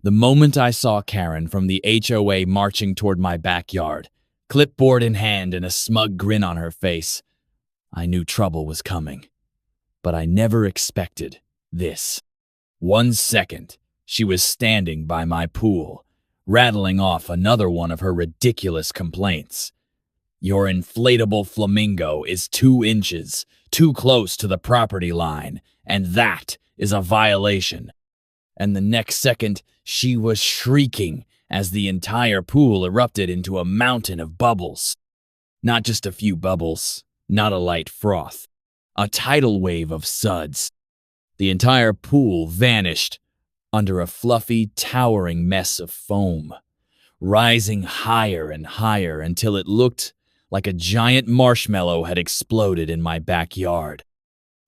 The moment I saw Karen from the HOA marching toward my backyard, clipboard in hand and a smug grin on her face, I knew trouble was coming. But I never expected this. 1 second, she was standing by my pool, rattling off another one of her ridiculous complaints. Your inflatable flamingo is 2 inches too close to the property line, and that is a violation. And the next second, she was shrieking as the entire pool erupted into a mountain of bubbles. Not just a few bubbles, not a light froth, a tidal wave of suds. The entire pool vanished under a fluffy, towering mess of foam, rising higher and higher until it looked like a giant marshmallow had exploded in my backyard.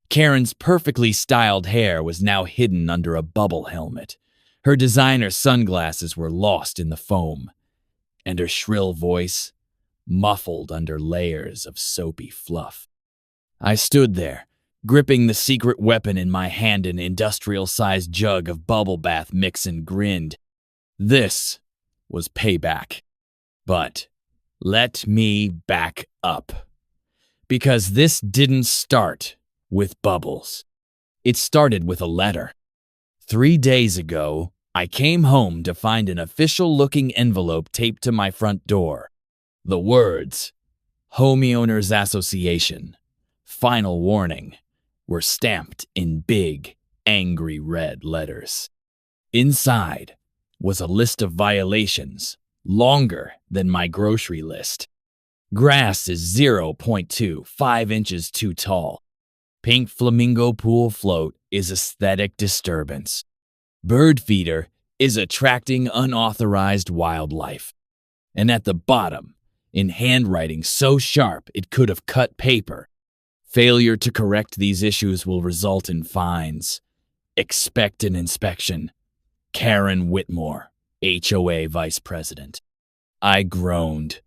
Karen's perfectly styled hair was now hidden under a bubble helmet. Her designer sunglasses were lost in the foam, and her shrill voice muffled under layers of soapy fluff. I stood there, gripping the secret weapon in my hand, an industrial-sized jug of bubble bath mix, and grinned. This was payback. But let me back up. Because this didn't start with bubbles. It started with a letter. 3 days ago, I came home to find an official-looking envelope taped to my front door. The words, Homeowners Association, Final Warning, were stamped in big, angry red letters. Inside was a list of violations, longer than my grocery list. Grass is 0.25 inches too tall. Pink flamingo pool float is aesthetic disturbance. Bird feeder is attracting unauthorized wildlife. And at the bottom, in handwriting so sharp it could have cut paper, failure to correct these issues will result in fines. Expect an inspection. Karen Whitmore, HOA Vice President. I groaned.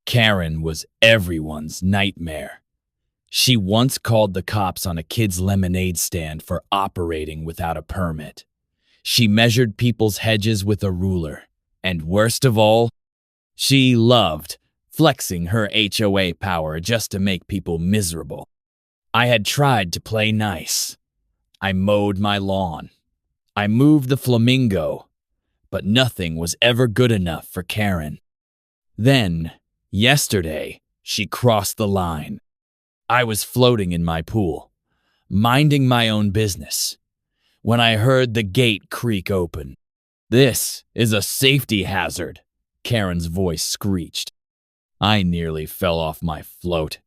Karen was everyone's nightmare. She once called the cops on a kid's lemonade stand for operating without a permit. She measured people's hedges with a ruler. And worst of all, she loved flexing her HOA power just to make people miserable. I had tried to play nice. I mowed my lawn. I moved the flamingo. But nothing was ever good enough for Karen. Then, yesterday, she crossed the line. I was floating in my pool, minding my own business, when I heard the gate creak open. This is a safety hazard, Karen's voice screeched. I nearly fell off my float.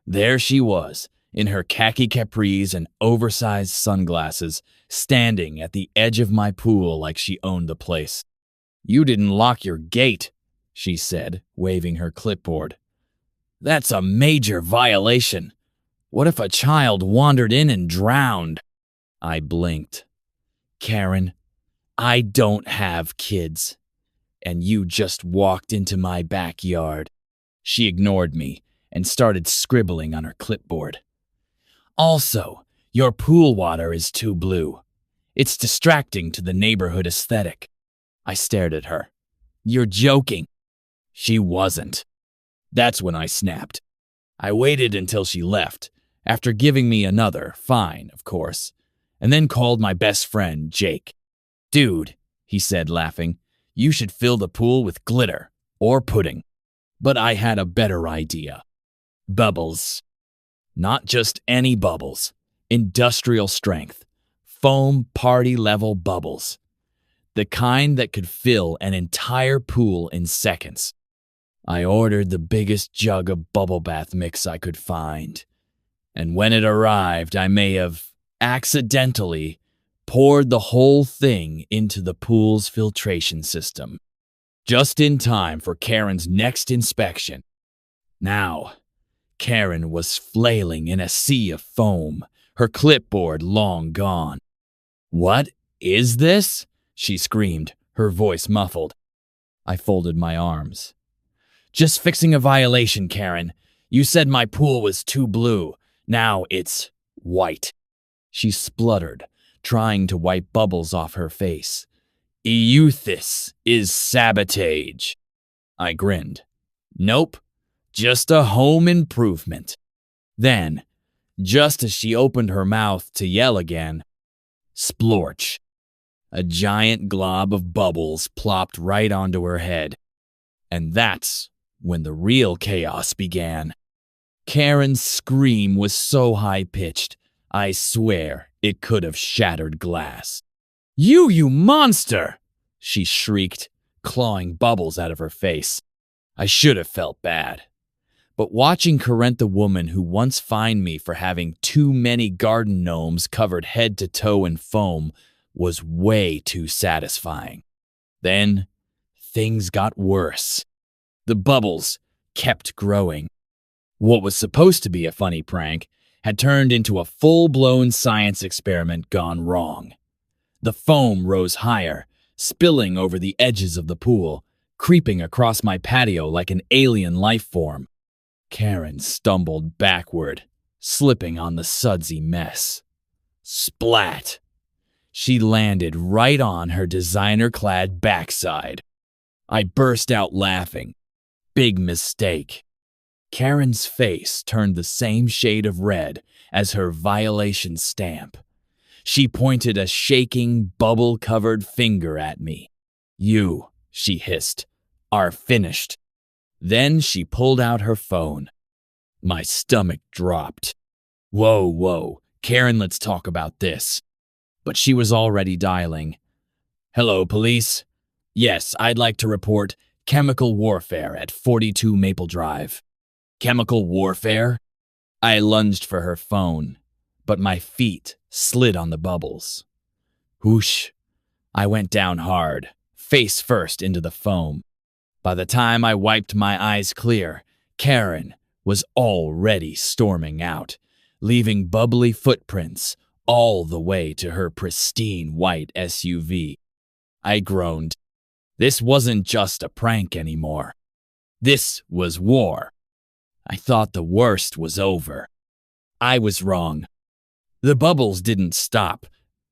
There she was, in her khaki capris and oversized sunglasses, standing at the edge of my pool like she owned the place. You didn't lock your gate, she said, waving her clipboard. That's a major violation. What if a child wandered in and drowned? I blinked. Karen, I don't have kids. And you just walked into my backyard. She ignored me and started scribbling on her clipboard. Also, your pool water is too blue. It's distracting to the neighborhood aesthetic. I stared at her. You're joking. She wasn't. That's when I snapped. I waited until she left, after giving me another fine, of course, and then called my best friend, Jake. Dude, he said, laughing, you should fill the pool with glitter or pudding. But I had a better idea. Bubbles. Not just any bubbles. Industrial strength. Foam party-level bubbles. The kind that could fill an entire pool in seconds. I ordered the biggest jug of bubble bath mix I could find. And when it arrived, I may have accidentally poured the whole thing into the pool's filtration system. Just in time for Karen's next inspection. Now, Karen was flailing in a sea of foam, her clipboard long gone. What is this? She screamed, her voice muffled. I folded my arms. Just fixing a violation, Karen. You said my pool was too blue. Now it's white. She spluttered, trying to wipe bubbles off her face. Euthys is sabotage. I grinned. Nope, just a home improvement. Then, just as she opened her mouth to yell again, splorch. A giant glob of bubbles plopped right onto her head. And that's when the real chaos began. Karen's scream was so high-pitched, I swear it could have shattered glass. You monster! She shrieked, clawing bubbles out of her face. I should have felt bad. But watching Karen, the woman who once fined me for having too many garden gnomes covered head to toe in foam, was way too satisfying. Then, things got worse. The bubbles kept growing. What was supposed to be a funny prank had turned into a full-blown science experiment gone wrong. The foam rose higher, spilling over the edges of the pool, creeping across my patio like an alien life form. Karen stumbled backward, slipping on the sudsy mess. Splat! She landed right on her designer-clad backside. I burst out laughing. Big mistake. Karen's face turned the same shade of red as her violation stamp. She pointed a shaking, bubble-covered finger at me. You, she hissed, are finished. Then she pulled out her phone. My stomach dropped. Whoa, Karen, let's talk about this. But she was already dialing. Hello, police. Yes, I'd like to report chemical warfare at 42 Maple Drive. Chemical warfare? I lunged for her phone, but my feet slid on the bubbles. Whoosh. I went down hard, face first into the foam. By the time I wiped my eyes clear, Karen was already storming out, leaving bubbly footprints all the way to her pristine white SUV. I groaned. This wasn't just a prank anymore. This was war. I thought the worst was over. I was wrong. The bubbles didn't stop.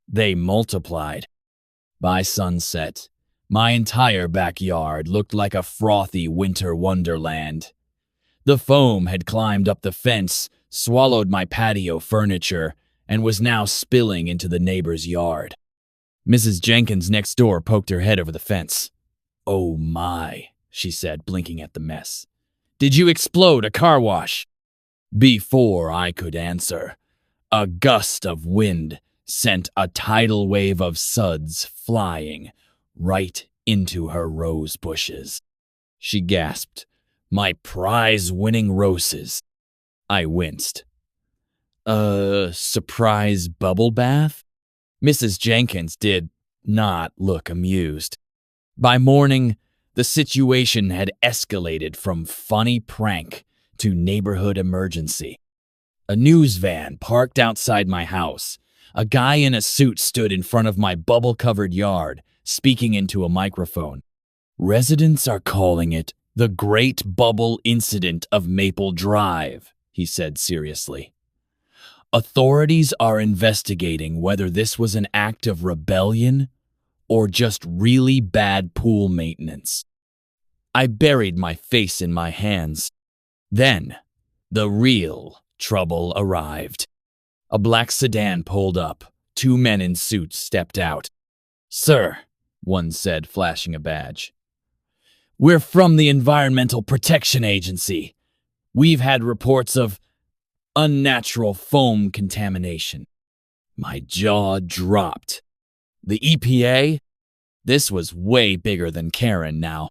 They multiplied. By sunset, my entire backyard looked like a frothy winter wonderland. The foam had climbed up the fence, swallowed my patio furniture, and was now spilling into the neighbor's yard. Mrs. Jenkins next door poked her head over the fence. Oh my, she said, blinking at the mess. Did you explode a car wash? Before I could answer, a gust of wind sent a tidal wave of suds flying right into her rose bushes. She gasped, my prize-winning roses. I winced. Surprise bubble bath? Mrs. Jenkins did not look amused. By morning, the situation had escalated from funny prank to neighborhood emergency. A news van parked outside my house. A guy in a suit stood in front of my bubble-covered yard, speaking into a microphone. Residents are calling it the Great Bubble Incident of Maple Drive, he said seriously. Authorities are investigating whether this was an act of rebellion or just really bad pool maintenance. I buried my face in my hands. Then, the real trouble arrived. A black sedan pulled up. 2 men in suits stepped out. Sir, one said, flashing a badge. We're from the Environmental Protection Agency. We've had reports of unnatural foam contamination. My jaw dropped. The EPA? This was way bigger than Karen now.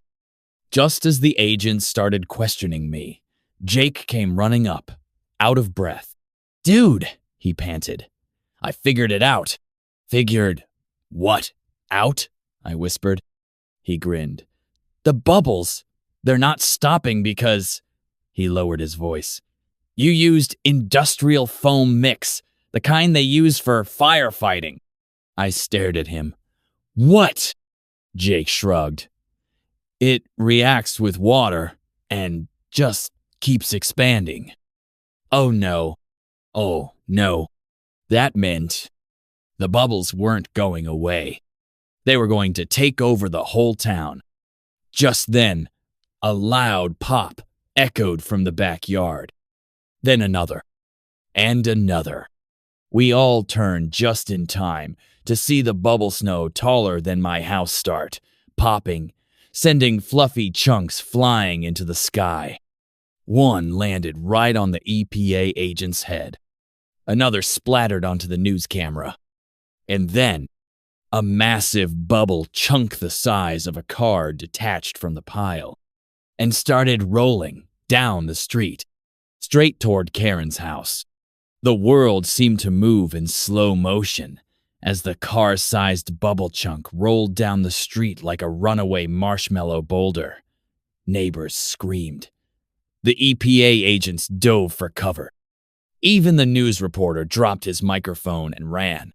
Just as the agents started questioning me, Jake came running up, out of breath. Dude, he panted. I figured it out. Figured what? Out? I whispered. He grinned. The bubbles, they're not stopping because... He lowered his voice. You used industrial foam mix, the kind they use for firefighting. I stared at him. What? Jake shrugged. It reacts with water and just keeps expanding. Oh no. Oh no. That meant the bubbles weren't going away. They were going to take over the whole town. Just then, a loud pop echoed from the backyard. Then another, and another. We all turned just in time to see the bubble snow taller than my house start, popping, sending fluffy chunks flying into the sky. One landed right on the EPA agent's head. Another splattered onto the news camera. And then, a massive bubble chunk the size of a car detached from the pile and started rolling down the street, straight toward Karen's house. The world seemed to move in slow motion as the car-sized bubble chunk rolled down the street like a runaway marshmallow boulder. Neighbors screamed. The EPA agents dove for cover. Even the news reporter dropped his microphone and ran.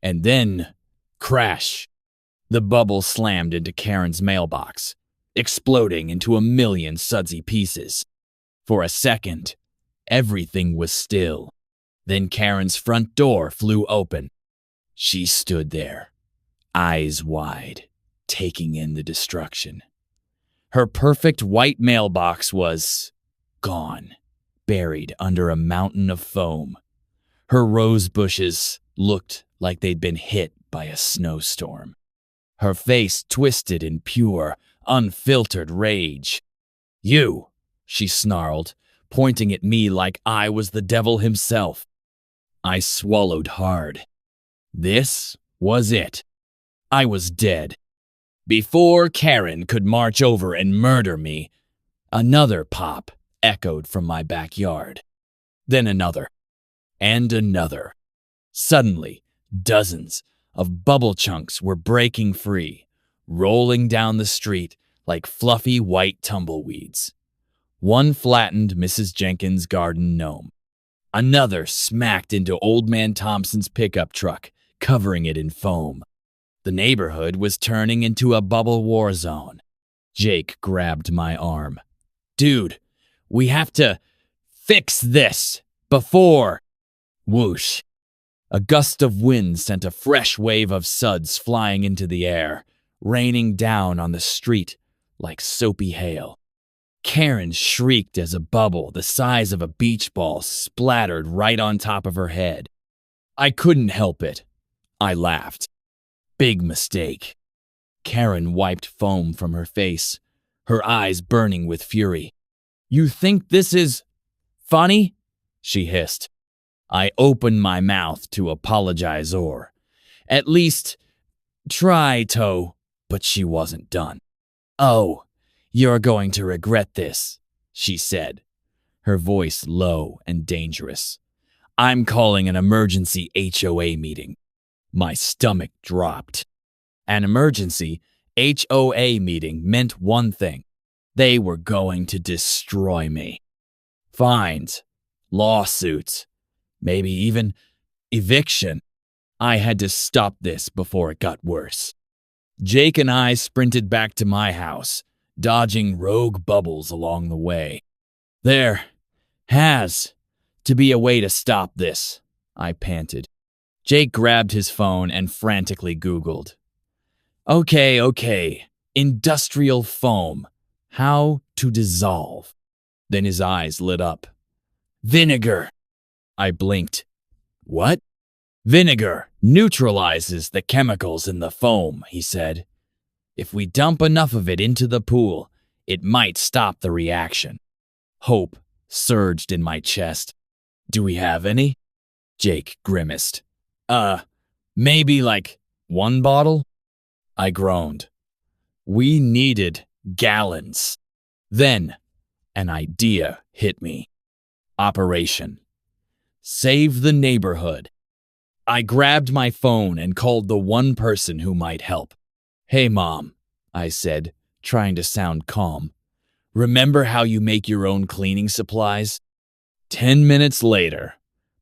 And then, crash! The bubble slammed into Karen's mailbox, exploding into a million sudsy pieces. For a second, everything was still. Then Karen's front door flew open. She stood there, eyes wide, taking in the destruction. Her perfect white mailbox was gone, buried under a mountain of foam. Her rose bushes looked like they'd been hit by a snowstorm. Her face twisted in pure, unfiltered rage. "You," she snarled, pointing at me like I was the devil himself. I swallowed hard. This was it. I was dead. Before Karen could march over and murder me, another pop echoed from my backyard. Then another, and another. Suddenly, dozens of bubble chunks were breaking free, rolling down the street like fluffy white tumbleweeds. One flattened Mrs. Jenkins' garden gnome. Another smacked into Old Man Thompson's pickup truck, covering it in foam. The neighborhood was turning into a bubble war zone. Jake grabbed my arm. "Dude, we have to fix this before..." Whoosh. A gust of wind sent a fresh wave of suds flying into the air, raining down on the street like soapy hail. Karen shrieked as a bubble the size of a beach ball splattered right on top of her head. I couldn't help it. I laughed. Big mistake. Karen wiped foam from her face, her eyes burning with fury. "You think this is funny?" she hissed. I opened my mouth to apologize or, at least, try to, but she wasn't done. "Oh, you're going to regret this," she said, her voice low and dangerous. "I'm calling an emergency HOA meeting." My stomach dropped. An emergency HOA meeting meant one thing. They were going to destroy me. Fines, lawsuits, maybe even eviction. I had to stop this before it got worse. Jake and I sprinted back to my house, dodging rogue bubbles along the way. "There has to be a way to stop this," I panted. Jake grabbed his phone and frantically Googled. Okay, industrial foam. How to dissolve." Then his eyes lit up. "Vinegar." I blinked. "What?" "Vinegar neutralizes the chemicals in the foam," he said. "If we dump enough of it into the pool, it might stop the reaction." Hope surged in my chest. "Do we have any?" Jake grimaced. Maybe like one bottle?" I groaned. We needed gallons. Then, an idea hit me. Operation Save the Neighborhood. I grabbed my phone and called the one person who might help. "Hey, Mom," I said, trying to sound calm. "Remember how you make your own cleaning supplies?" 10 minutes later,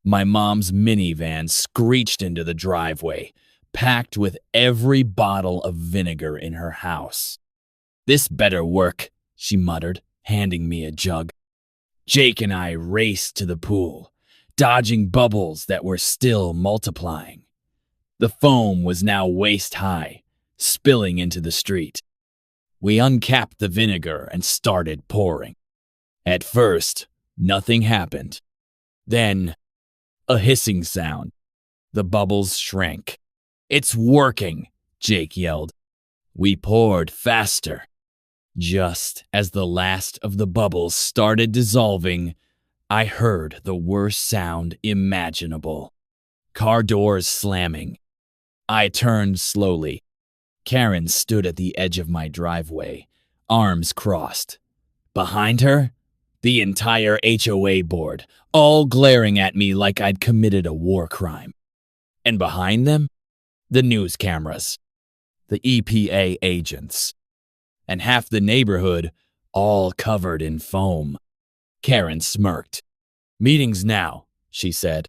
my mom's minivan screeched into the driveway, packed with every bottle of vinegar in her house. "This better work," she muttered, handing me a jug. Jake and I raced to the pool, dodging bubbles that were still multiplying. The foam was now waist high, spilling into the street. We uncapped the vinegar and started pouring. At first, nothing happened. Then, a hissing sound. The bubbles shrank. "It's working," Jake yelled. We poured faster. Just as the last of the bubbles started dissolving, I heard the worst sound imaginable. Car doors slamming. I turned slowly. Karen stood at the edge of my driveway, arms crossed. Behind her, the entire HOA board, all glaring at me like I'd committed a war crime. And behind them, the news cameras, the EPA agents, and half the neighborhood all covered in foam. Karen smirked. "Meetings now," she said.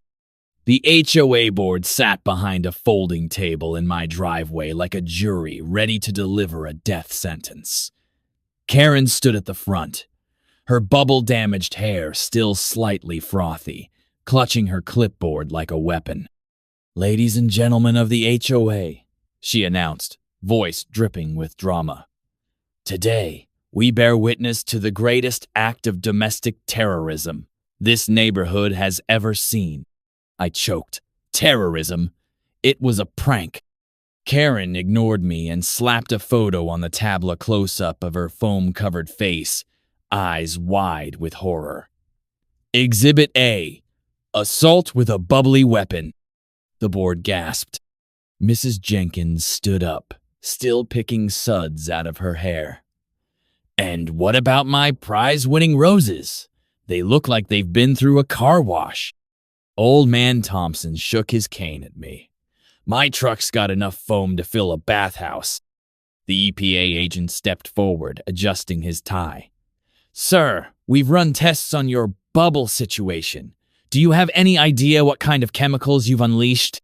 The HOA board sat behind a folding table in my driveway like a jury ready to deliver a death sentence. Karen stood at the front, her bubble-damaged hair still slightly frothy, clutching her clipboard like a weapon. "Ladies and gentlemen of the HOA," she announced, voice dripping with drama. "Today, we bear witness to the greatest act of domestic terrorism this neighborhood has ever seen." I choked. Terrorism? It was a prank. Karen ignored me and slapped a photo on the tablet close-up of her foam-covered face, eyes wide with horror. "Exhibit A, assault with a bubbly weapon." The board gasped. Mrs. Jenkins stood up, still picking suds out of her hair. "And what about my prize-winning roses? They look like they've been through a car wash." Old man Thompson shook his cane at me. "My truck's got enough foam to fill a bathhouse." The EPA agent stepped forward, adjusting his tie. "Sir, we've run tests on your bubble situation. Do you have any idea what kind of chemicals you've unleashed?"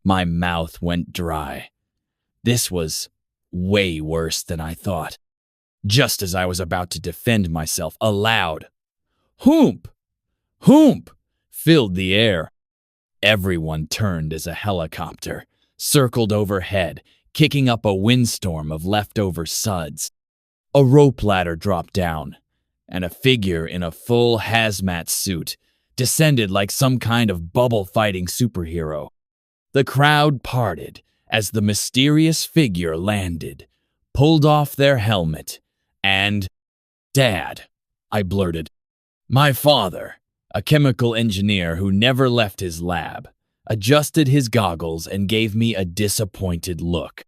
My mouth went dry. This was way worse than I thought. Just as I was about to defend myself, a loud "Hoomp! Hoomp!" filled the air. Everyone turned as a helicopter circled overhead, kicking up a windstorm of leftover suds. A rope ladder dropped down, and a figure in a full hazmat suit descended like some kind of bubble-fighting superhero. The crowd parted as the mysterious figure landed, pulled off their helmet, and "Dad," I blurted. My father, a chemical engineer who never left his lab, adjusted his goggles and gave me a disappointed look.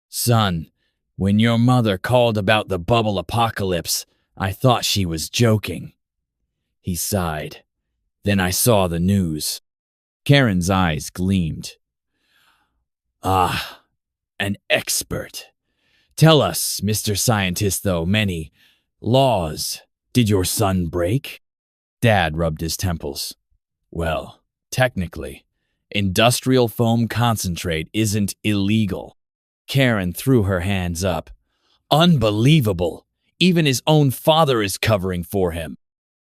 "Son, when your mother called about the bubble apocalypse, I thought she was joking." He sighed. Then I saw the news. Karen's eyes gleamed. "Ah, an expert. Tell us, Mr. Scientist, though many laws did your son break?" Dad rubbed his temples. "Well, technically, industrial foam concentrate isn't illegal." Karen threw her hands up. "Unbelievable! Even his own father is covering for him."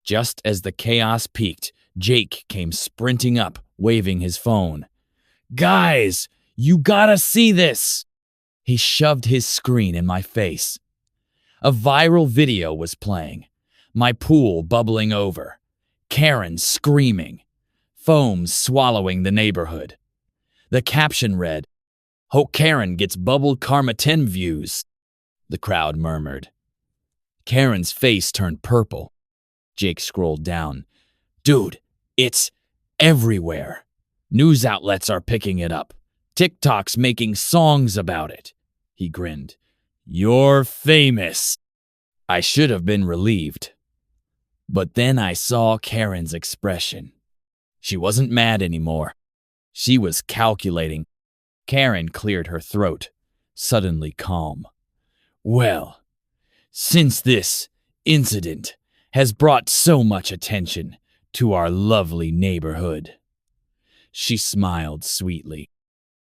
Just as the chaos peaked, Jake came sprinting up, waving his phone. "Guys, you gotta see this!" He shoved his screen in my face. A viral video was playing. My pool bubbling over. Karen screaming. Foam swallowing the neighborhood. The caption read, "Hope Karen gets bubble karma 10 views." The crowd murmured. Karen's face turned purple. Jake scrolled down. "Dude, it's everywhere. News outlets are picking it up. TikTok's making songs about it." He grinned. "You're famous." I should have been relieved. But then I saw Karen's expression. She wasn't mad anymore. She was calculating. Karen cleared her throat, suddenly calm. "Well, since this incident has brought so much attention to our lovely neighborhood," she smiled sweetly,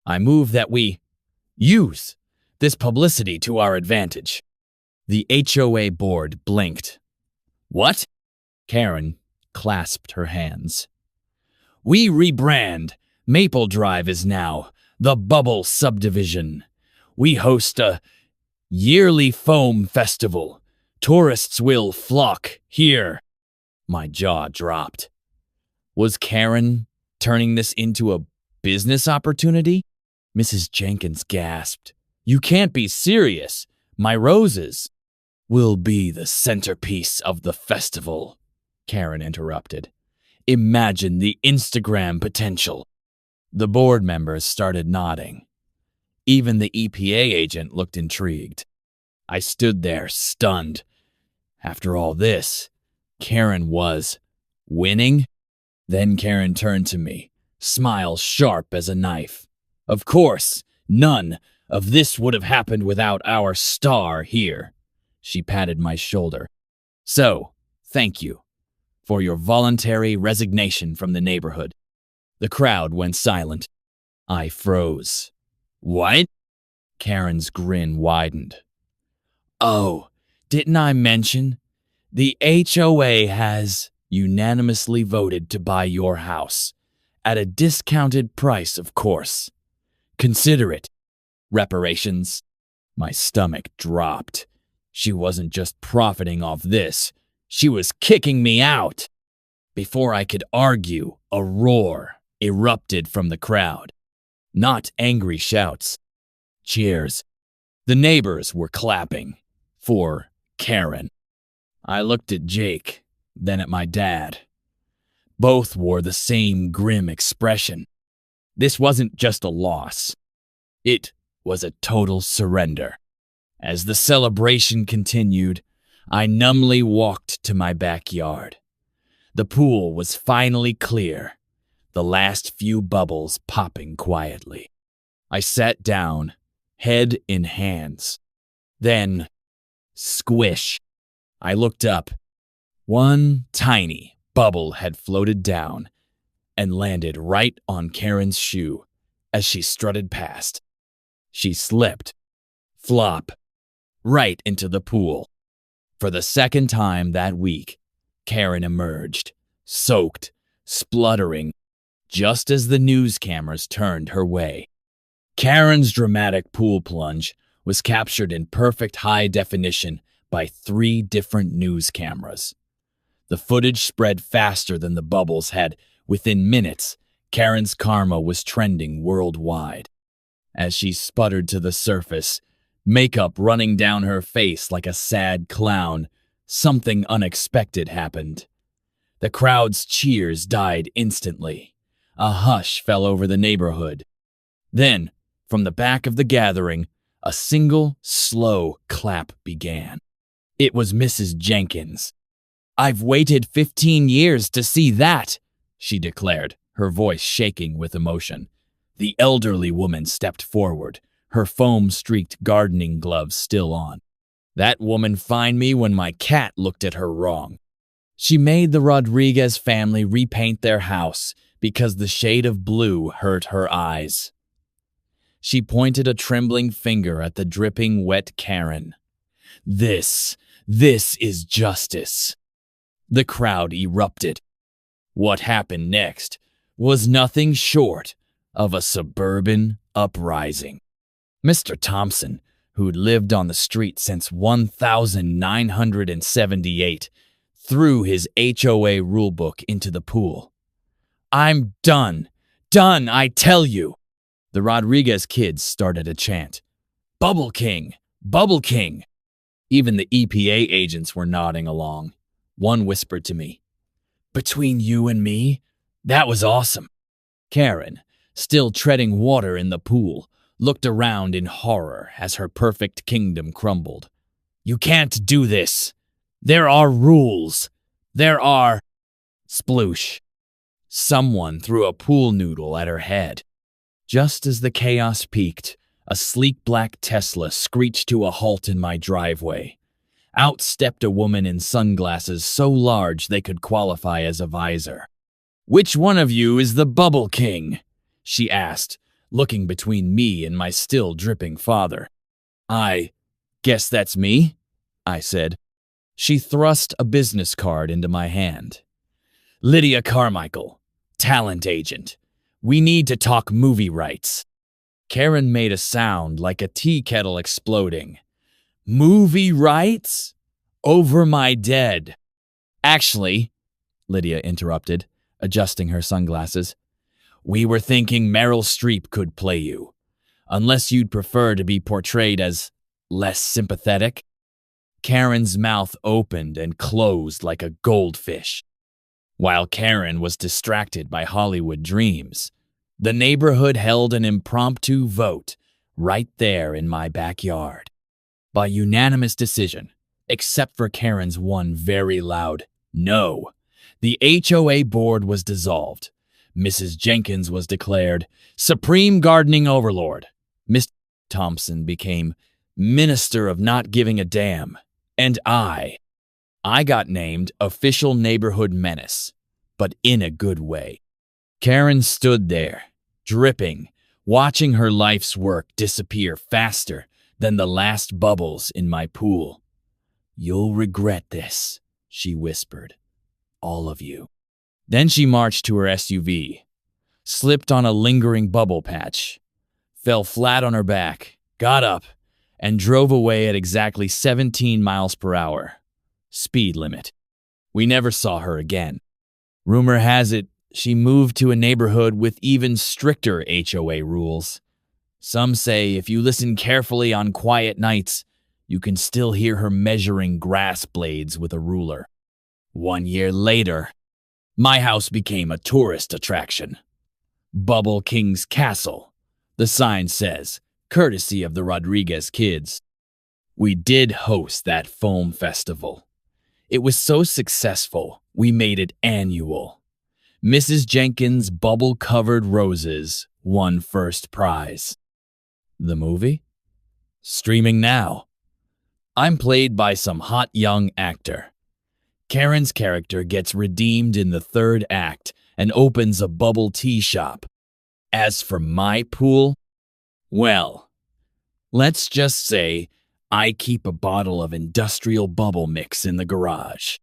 "I move that we use this publicity to our advantage." The HOA board blinked. "What?" Karen clasped her hands. "We rebrand. Maple Drive is now the Bubble Subdivision. We host a yearly foam festival. Tourists will flock here." My jaw dropped. Was Karen turning this into a business opportunity? Mrs. Jenkins gasped. "You can't be serious. My roses will be the centerpiece of the festival," Karen interrupted. "Imagine the Instagram potential." The board members started nodding. Even the EPA agent looked intrigued. I stood there, stunned. After all this, Karen was winning? Then Karen turned to me, smile sharp as a knife. "Of course, none of this would have happened without our star here." She patted my shoulder. "So, thank you for your voluntary resignation from the neighborhood." The crowd went silent. I froze. "What?" Karen's grin widened. "Oh, didn't I mention? The HOA has unanimously voted to buy your house. At a discounted price, of course. Consider it reparations." My stomach dropped. She wasn't just profiting off this. She was kicking me out. Before I could argue, a roar erupted from the crowd. Not angry shouts. Cheers. The neighbors were clapping for Karen. I looked at Jake, then at my dad. Both wore the same grim expression. This wasn't just a loss. It was a total surrender. As the celebration continued, I numbly walked to my backyard. The pool was finally clear, the last few bubbles popping quietly. I sat down, head in hands. Then, squish. I looked up. One tiny bubble had floated down and landed right on Karen's shoe as she strutted past. She slipped, flop, right into the pool. For the second time that week, Karen emerged, soaked, spluttering, just as the news cameras turned her way. Karen's dramatic pool plunge was captured in perfect high definition by 3 different news cameras. The footage spread faster than the bubbles had. Within minutes, Karen's karma was trending worldwide. As she sputtered to the surface, makeup running down her face like a sad clown, something unexpected happened. The crowd's cheers died instantly. A hush fell over the neighborhood. Then, from the back of the gathering, a single, slow clap began. It was Mrs. Jenkins. "I've waited 15 years to see that," she declared, her voice shaking with emotion. The elderly woman stepped forward, her foam-streaked gardening gloves still on. "That woman fined me when my cat looked at her wrong. She made the Rodriguez family repaint their house because the shade of blue hurt her eyes." She pointed a trembling finger at the dripping wet Karen. This is justice." The crowd erupted. What happened next was nothing short of a suburban uprising. Mr. Thompson, who'd lived on the street since 1978, threw his HOA rulebook into the pool. "I'm done. Done, I tell you." The Rodriguez kids started a chant. "Bubble King! Bubble King!" Even the EPA agents were nodding along. One whispered to me, "Between you and me, that was awesome." Karen, still treading water in the pool, looked around in horror as her perfect kingdom crumbled. "You can't do this. There are rules. There are—" Sploosh. Someone threw a pool noodle at her head. Just as the chaos peaked, a sleek black Tesla screeched to a halt in my driveway. Out stepped a woman in sunglasses so large they could qualify as a visor. "Which one of you is the Bubble King?" she asked, looking between me and my still dripping father. "I guess that's me," I said. She thrust a business card into my hand. "Lydia Carmichael, talent agent. We need to talk movie rights." Karen made a sound like a tea kettle exploding. Movie rights? Over my dead. Actually, Lydia interrupted, adjusting her sunglasses, we were thinking Meryl Streep could play you, unless you'd prefer to be portrayed as less sympathetic. Karen's mouth opened and closed like a goldfish. While Karen was distracted by Hollywood dreams, the neighborhood held an impromptu vote right there in my backyard. By unanimous decision, except for Karen's one very loud no, the HOA board was dissolved. Mrs. Jenkins was declared Supreme Gardening Overlord. Miss Thompson became Minister of Not Giving a Damn. And I got named Official Neighborhood Menace, but in a good way. Karen stood there, dripping, watching her life's work disappear faster than the last bubbles in my pool. You'll regret this, she whispered. All of you. Then she marched to her SUV, slipped on a lingering bubble patch, fell flat on her back, got up, and drove away at exactly 17 miles per hour. Speed limit. We never saw her again. Rumor has it she moved to a neighborhood with even stricter HOA rules. Some say if you listen carefully on quiet nights, you can still hear her measuring grass blades with a ruler. 1 year later, my house became a tourist attraction. Bubble King's Castle, the sign says, courtesy of the Rodriguez kids. We did host that foam festival. It was so successful, we made it annual. Mrs. Jenkins' bubble-covered roses won first prize. The movie? Streaming now. I'm played by some hot young actor. Karen's character gets redeemed in the third act and opens a bubble tea shop. As for my pool, well, let's just say I keep a bottle of industrial bubble mix in the garage.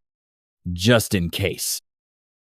Just in case.